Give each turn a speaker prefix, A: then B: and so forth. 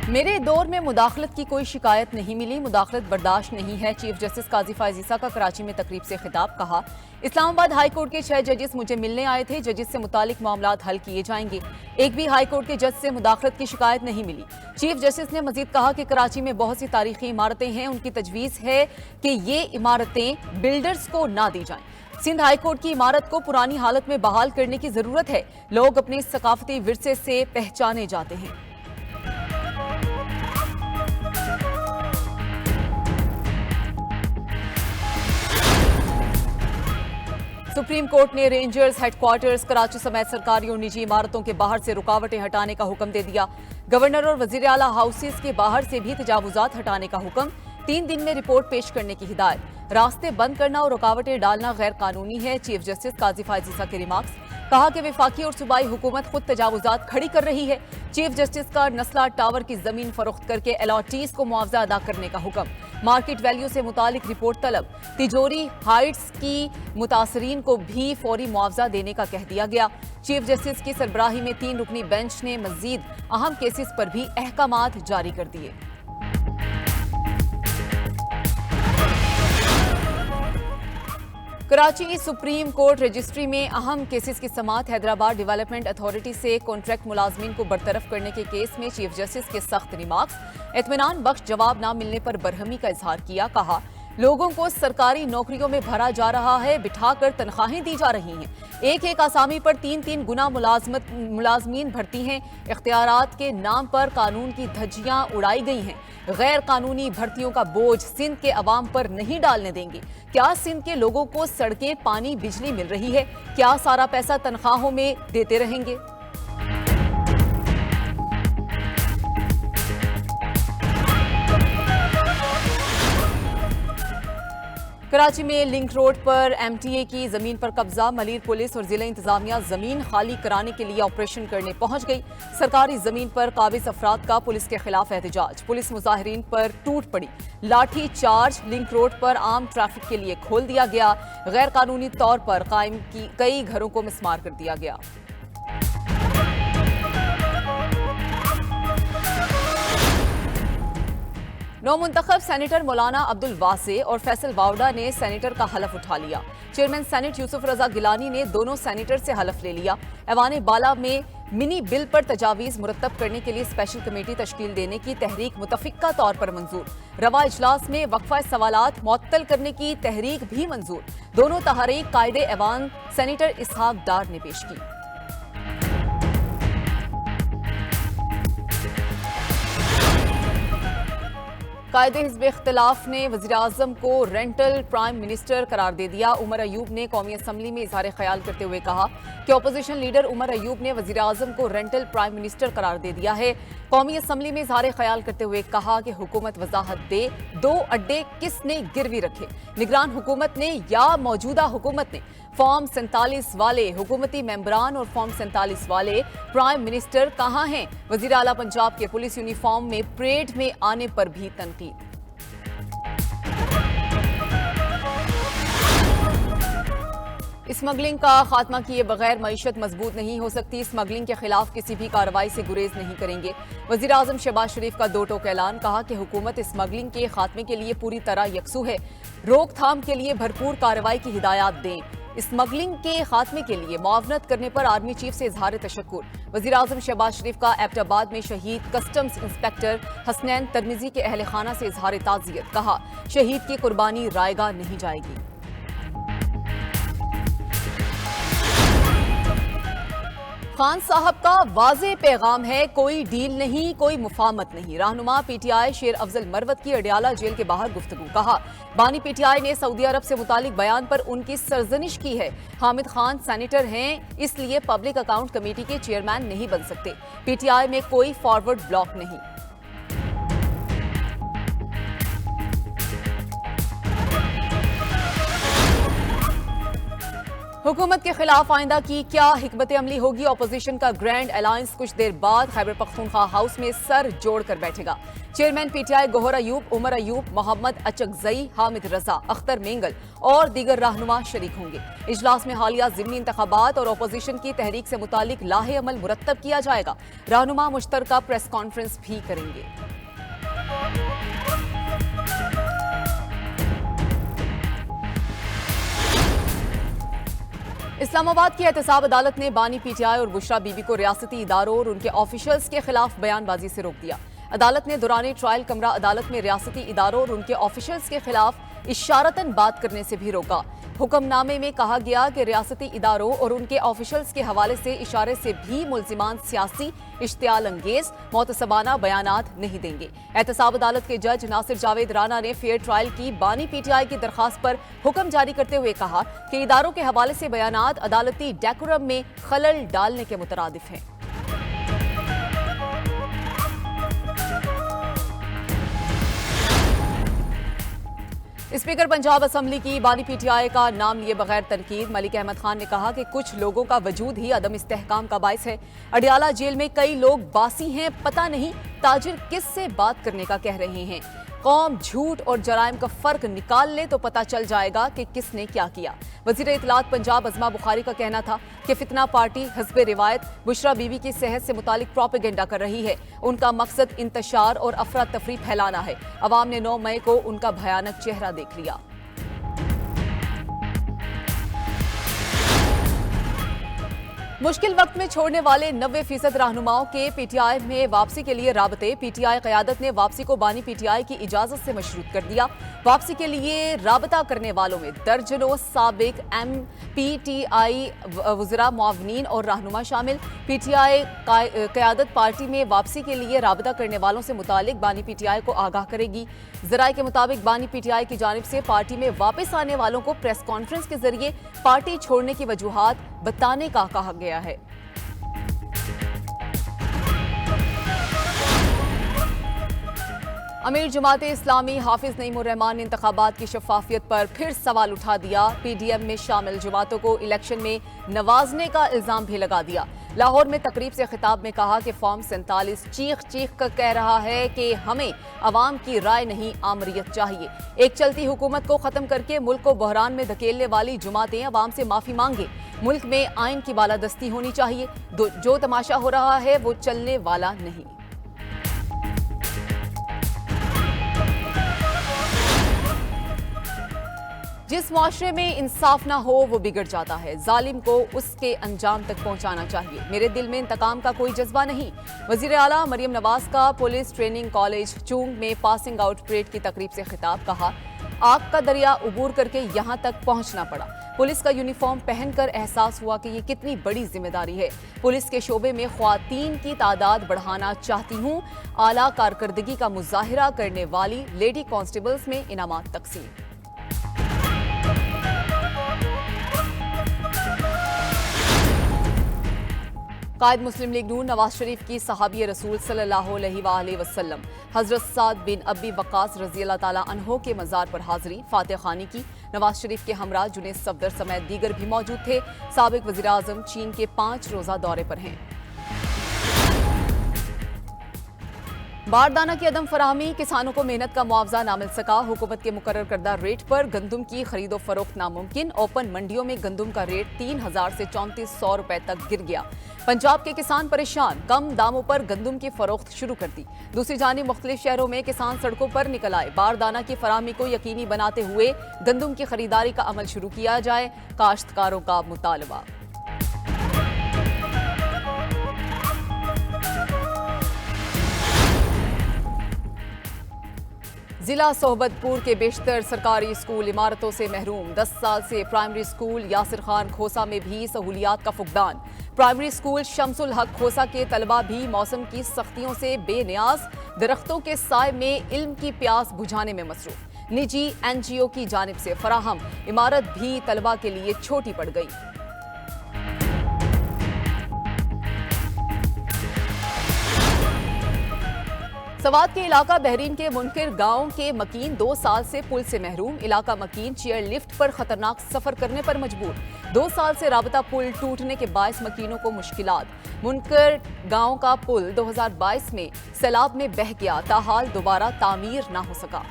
A: मेरे दौर में मुदाखलत की कोई शिकायत नहीं मिली, मुदाखलत बर्दाश्त नहीं है। चीफ जस्टिस काजी फायज ईसा का कराची में तकरीब से खिताब। कहा, इस्लामाबाद हाई कोर्ट के 6 जजेस मुझे मिलने आए थे, जजेस से मुतालिक मामलात हल किए जाएंगे। एक भी हाई कोर्ट के जज से मुदाखलत की शिकायत नहीं मिली। चीफ जस्टिस ने मजीद कहा कि कराची में बहुत सी तारीखी इमारतें हैं, उनकी तजवीज़ है कि ये इमारतें बिल्डर्स को ना दी जाएं। सिंध हाई कोर्ट की इमारत को पुरानी हालत में बहाल करने की जरूरत है। लोग अपने सकाफती विरसे से पहचाने जाते हैं। सुप्रीम कोर्ट ने रेंजर्स हेडक्वार्टर्स कराची समेत सरकारी और निजी इमारतों के बाहर से रुकावटें हटाने का हुक्म दे दिया। गवर्नर और वजीर आला हाउसेस के बाहर से भी तजावुजात हटाने का हुक्म। 3 दिन में रिपोर्ट पेश करने की हिदायत। रास्ते बंद करना और रुकावटें डालना गैर कानूनी है। चीफ जस्टिस काजी फायज ईसा के रिमार्क्स। कहा कि वफाकी और सूबाई हुकूमत खुद तजावुजात खड़ी कर रही है। चीफ जस्टिस का नस्ला टावर की जमीन फरोख्त करके अलॉटीज को मुआवजा अदा करने का हुक्म। मार्केट वैल्यू से मुतालिक रिपोर्ट तलब। तिजोरी हाइट्स की मुतासरीन को भी फौरी मुआवजा देने का कह दिया गया। चीफ जस्टिस की सरबराही में 3 रुकनी बेंच ने मजीद अहम केसेस पर भी अहकामात जारी कर दिए। कराची सुप्रीम कोर्ट रजिस्ट्री में अहम केसेस की समाअत। हैदराबाद डेवलपमेंट अथॉरिटी से कॉन्ट्रैक्ट मुलाजमीन को बरतरफ करने के केस में चीफ जस्टिस के सख्त रिमार्क्स। इत्मीनान बख्श जवाब न मिलने पर बरहमी का इजहार किया। कहा, लोगों को सरकारी नौकरियों में भरा जा रहा है, बिठाकर तनख्वाहें दी जा रही हैं। एक एक आसामी पर 3-3 गुना मुलाजमीन भर्ती हैं। इख्तियारात के नाम पर कानून की धज्जियां उड़ाई गई हैं। गैर कानूनी भर्तियों का बोझ सिंध के अवाम पर नहीं डालने देंगे। क्या सिंध के लोगों को सड़कें, पानी, बिजली मिल रही है? क्या सारा पैसा तनख्वाहों में देते रहेंगे? कराची में लिंक रोड पर एमटीए की जमीन पर कब्जा। मलीर पुलिस और जिला इंतजामिया जमीन खाली कराने के लिए ऑपरेशन करने पहुंच गई। सरकारी जमीन पर काबिज अफराद का पुलिस के खिलाफ एहतजाज। पुलिस मुजाहिरीन पर टूट पड़ी। लाठी चार्ज। लिंक रोड पर आम ट्रैफिक के लिए खोल दिया गया। गैर कानूनी तौर पर कायम की कई घरों को मिसमार कर दिया गया। नौमुंतखब सेनेटर मौलाना अब्दुल वासे और फैसल वावडा ने सेनेटर का हलफ उठा लिया। चेयरमैन सेनेट यूसुफ रजा गिलानी ने दोनों सेनेटर से हलफ ले लिया। ऐवान बाला में मिनी बिल पर तजावीज मुरतब करने के लिए स्पेशल कमेटी तश्कील देने की तहरीक मुतफिक्का तौर पर मंजूर। रवा इजलास में वक्फा सवालात मुअत्तल करने की तहरीक भी मंजूर। दोनों तहरीक कायदे ऐवान सेनेटर इसहाक डार ने पेश की। कायदे हिज़्ब इख्तिलाफ ने वज़ीर आज़म को रेंटल प्राइम मिनिस्टर करार दे दिया। उमर अयूब ने कौमी असम्बली में इज़हार ख्याल करते हुए कहा कि अपोजिशन लीडर उमर अयूब ने वज़ीर आज़म को रेंटल प्राइम मिनिस्टर करार दे दिया है। कौमी असम्बली में इज़हार ख्याल करते हुए कहा कि हुकूमत वजाहत दे, 2 अड्डे किसने गिरवी रखे, निगरान हुकूमत ने या मौजूदा हुकूमत ने? फॉर्म 47 वाले हुकूमती मेंबरान और फॉर्म 47 वाले प्राइम मिनिस्टर कहाँ हैं? वज़ीर आला पंजाब के पुलिस यूनिफॉर्म में परेड में आने पर भी तनकीद। स्मगलिंग का खात्मा किए बगैर मईशत मजबूत नहीं हो सकती। स्मगलिंग के खिलाफ किसी भी कार्रवाई से गुरेज नहीं करेंगे। वज़ीर आज़म शहबाज शरीफ का 2 टोक ऐलान। कहा कि हुकूमत स्मगलिंग के खात्मे के लिए पूरी तरह यकसू है। रोकथाम के लिए भरपूर कार्रवाई की हिदायत दें। स्मगलिंग के खात्मे के लिए मुआवनत करने पर आर्मी चीफ से इजहार तशक्कुर। वज़ीर आज़म शहबाज शरीफ का एबटाबाद में शहीद कस्टम्स इंस्पेक्टर हसनैन तरमिजी के अहल खाना से इजहार ताज़ियत। कहा, शहीद की कुर्बानी रायगा नहीं जाएगी। खान साहब का वाज़े पैगाम है, कोई डील नहीं, कोई मुफाहमत नहीं। रहनुमा पीटीआई शेर अफजल मरवत की अडियाला जेल के बाहर गुफ्तगू। कहा, बानी पीटीआई ने सऊदी अरब से मुतालिक बयान पर उनकी सरजनिश की है। हामिद खान सेनेटर हैं, इसलिए पब्लिक अकाउंट कमेटी के चेयरमैन नहीं बन सकते। पीटीआई में कोई फॉरवर्ड ब्लॉक नहीं। हुकूमत के खिलाफ आइंदा की क्या हिकमत अमली होगी? ऑपोजिशन का ग्रैंड अलायंस कुछ देर बाद खैबर पख्तूनख्वा हाउस में सर जोड़कर बैठेगा। चेयरमैन पीटीआई गौहर अयूब, उमर अयूब, मोहम्मद अचकजई, हामिद रजा, अख्तर मेंगल और दीगर रहनुमा शरीक होंगे। इजलास में हालिया ज़िमनी इंतखाबात और ऑपोजिशन की तहरीक से मुतालिक लाहे अमल मुरत्तब किया जाएगा। रहनुमा मुश्तरका प्रेस कॉन्फ्रेंस भी करेंगे। इस्लामाबाद की एहतसाब अदालत ने बानी पीटीआई और बुशरा बीबी को रियासती इदारों और उनके ऑफिशियल्स के खिलाफ बयानबाजी से रोक दिया। अदालत ने दौरान ट्रायल कमरा अदालत में रियासती इदारों और उनके ऑफिशियल्स के खिलाफ इशारतन बात करने से भी रोका। हुक्मनामे में कहा गया कि रियासती इदारों और उनके ऑफिशियल्स के हवाले से इशारे से भी मुल्जिमान सियासी इश्तियाल अंगेज मोतसबाना बयानात नहीं देंगे। एहतसाब अदालत के जज नासिर जावेद राना ने फेयर ट्रायल की बानी पीटीआई की दरखास्त पर हुक्म जारी करते हुए कहा कि इदारों के हवाले से बयानात अदालती डेकोरम में खलल डालने के मुतरादिफ हैं। स्पीकर पंजाब असम्बली की बानी पीटीआई का नाम लिए बगैर तनकीद। मलिक अहमद खान ने कहा कि कुछ लोगों का वजूद ही अदम इस्तेहकाम का बायस है। अडियाला जेल में कई लोग बासी हैं, पता नहीं ताजिर किस से बात करने का कह रहे हैं। कौम झूठ और जराइम का फर्क निकाल ले तो पता चल जाएगा कि किसने क्या किया। वजीर इत्तलात पंजाब अज़मा बुखारी का कहना था कि फितना पार्टी हस्बे रिवायत बुशरा बीबी की सेहत से मुतालिक प्रोपेगेंडा कर रही है। उनका मकसद इंतशार और अफरा तफरी फैलाना है। अवाम ने 9 मई को उनका भयानक चेहरा देख लिया। मुश्किल वक्त में छोड़ने वाले 90% रहनुमाओं के पीटीआई में वापसी के लिए राबते। पीटीआई क़यादत ने वापसी को बानी पीटीआई की इजाजत से मशरूत कर दिया। वापसी के लिए राबता करने वालों में दर्जनों साबिक MPTI वज़रा, मुआवनीन और रहनुमा शामिल। पीटीआई क़यादत पार्टी में वापसी के लिए राबता करने वालों से मुतालिक बानी पीटीआई को आगाह करेगी। ज़राए के मुताबिक बानी पीटीआई की जानिब से पार्टी में वापस आने वालों को प्रेस कॉन्फ्रेंस के जरिए पार्टी छोड़ने की वजूहात बताने का कहा गया है। अमीर जमाते इस्लामी हाफिज नईमुर रहमान ने इंतखाबात की शफाफियत पर फिर सवाल उठा दिया। पीडीएम में शामिल जमातों को इलेक्शन में नवाजने का इल्जाम भी लगा दिया। लाहौर में तकरीब से खिताब में कहा कि फॉर्म 47 चीख चीख कर कह रहा है कि हमें अवाम की राय नहीं, आमरीत चाहिए। एक चलती हुकूमत को खत्म करके मुल्क को बहरान में धकेलने वाली जमातें अवाम से माफी मांगे। मुल्क में आइन की बालादस्ती होनी चाहिए। जो तमाशा हो रहा है वो चलने वाला नहीं। जिस मुआशरे में इंसाफ ना हो वो बिगड़ जाता है। जालिम को उसके अंजाम तक पहुंचाना चाहिए। मेरे दिल में इंतकाम का कोई जज्बा नहीं। वजीर आला मरियम नवाज का पुलिस ट्रेनिंग कॉलेज चूंग में पासिंग आउट परेड की तकरीब से खिताब। कहा, आग का दरिया उबूर करके यहाँ तक पहुंचना पड़ा। पुलिस का यूनिफॉर्म पहनकर एहसास हुआ कि ये कितनी बड़ी जिम्मेदारी है। पुलिस के शोबे में ख्वातीन की तादाद बढ़ाना चाहती हूँ। आला कारकर्दगी का मुजाहिरा करने वाली लेडी कांस्टेबल्स में इनामात तकसीम। कायद मुस्लिम लीग नून नवाज शरीफ की सहाबी रसूल सल्लल्लाहु अलैहि वसल्लम हजरत साद बिन अबी वक्कास रजी अल्लाह ताला अन्हो के मज़ार पर हाजिरी फातिह खानी की। नवाज शरीफ के हमरा जुनैद सफदर समेत दीगर भी मौजूद थे। साबिक वज़ीर आज़म चीन के 5 रोज़ा दौरे पर हैं। बारदाना की अदम फराहमी, किसानों को मेहनत का मुआवजा ना मिल सका। हुकूमत के मुकर्रर करदा रेट पर गंदुम की खरीदो फरोख्त नामुमकिन। ओपन मंडियों में गंदुम का रेट 3000 से 3400 रुपए तक गिर गया। पंजाब के किसान परेशान, कम दामों पर गंदुम की फरोख्त शुरू कर दी। दूसरी जानिब मुख्तलिफ शहरों में किसान सड़कों पर निकल आए। बारदाना की फराहमी को यकीनी बनाते हुए गंदुम की खरीदारी का अमल शुरू किया जाए, काश्तकारों का मुतालबा। जिला सोहबतपुर के बेशतर सरकारी स्कूल इमारतों से महरूम। 10 साल से प्राइमरी स्कूल यासिर खान खोसा में भी सहूलियात का फुकदान। प्राइमरी स्कूल शमसुल हक खोसा के तलबा भी मौसम की सख्तियों से बेनियाज। दरख्तों के साए में इल्म की प्यास बुझाने में मसरूफ। निजी NGO की जानिब से फराहम इमारत भी तलबा के लिए छोटी पड़ गई। सवात के इलाका बहरीन के मुनकिर गांव के मकीन 2 साल से पुल से महरूम। इलाका मकीन चेयर लिफ्ट पर खतरनाक सफर करने पर मजबूर। 2 साल से राबता पुल टूटने के बायस मकीनों को मुश्किलात। मुनकर गांव का पुल 2022 में सैलाब में बह गया, ताहाल दोबारा तामीर ना हो सका।